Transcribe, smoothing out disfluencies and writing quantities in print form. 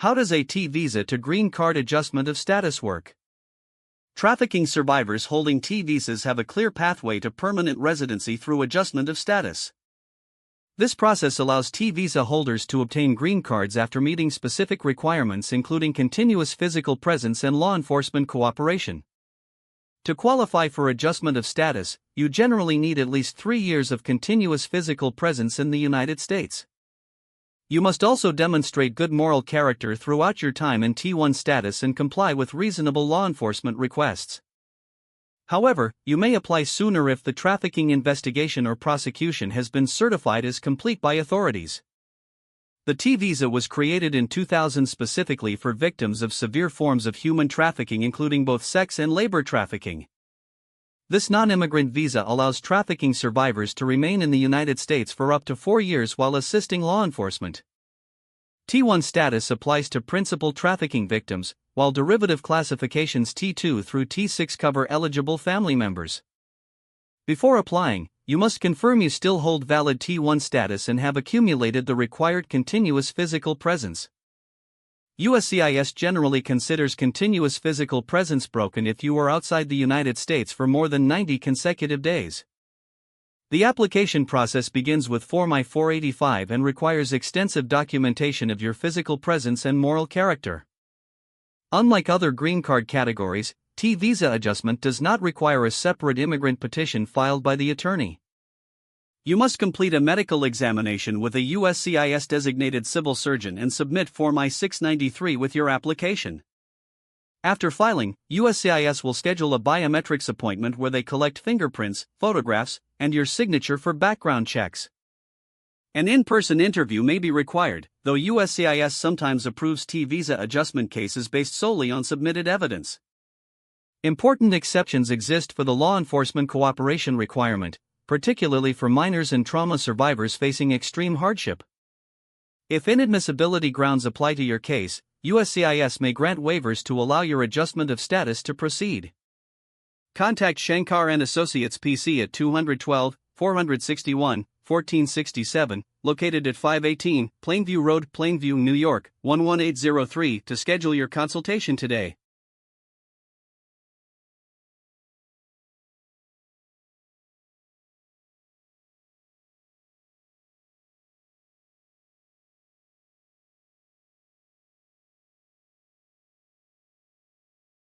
How does a T visa to green card adjustment of status work? Trafficking survivors holding T visas have a clear pathway to permanent residency through adjustment of status. This process allows T visa holders to obtain green cards after meeting specific requirements, including continuous physical presence and law enforcement cooperation. To qualify for adjustment of status, you generally need at least 3 years of continuous physical presence in the United States. You must also demonstrate good moral character throughout your time in T1 status and comply with reasonable law enforcement requests. However, you may apply sooner if the trafficking investigation or prosecution has been certified as complete by authorities. The T visa was created in 2000 specifically for victims of severe forms of human trafficking, including both sex and labor trafficking. This non-immigrant visa allows trafficking survivors to remain in the United States for up to 4 years while assisting law enforcement. T1 status applies to principal trafficking victims, while derivative classifications T2 through T6 cover eligible family members. Before applying, you must confirm you still hold valid T1 status and have accumulated the required continuous physical presence. USCIS generally considers continuous physical presence broken if you are outside the United States for more than 90 consecutive days. The application process begins with Form I-485 and requires extensive documentation of your physical presence and moral character. Unlike other green card categories, T visa adjustment does not require a separate immigrant petition filed by the attorney. You must complete a medical examination with a USCIS designated civil surgeon and submit Form I-693 with your application. After filing, USCIS will schedule a biometrics appointment where they collect fingerprints, photographs, and your signature for background checks. An in-person interview may be required, though USCIS sometimes approves T visa adjustment cases based solely on submitted evidence. Important exceptions exist for the law enforcement cooperation requirement, particularly for minors and trauma survivors facing extreme hardship. If inadmissibility grounds apply to your case, USCIS may grant waivers to allow your adjustment of status to proceed. Contact Shankar and Associates PC at 212 461 1467, located at 518 Plainview Road, Plainview, New York, 11803 to schedule your consultation today.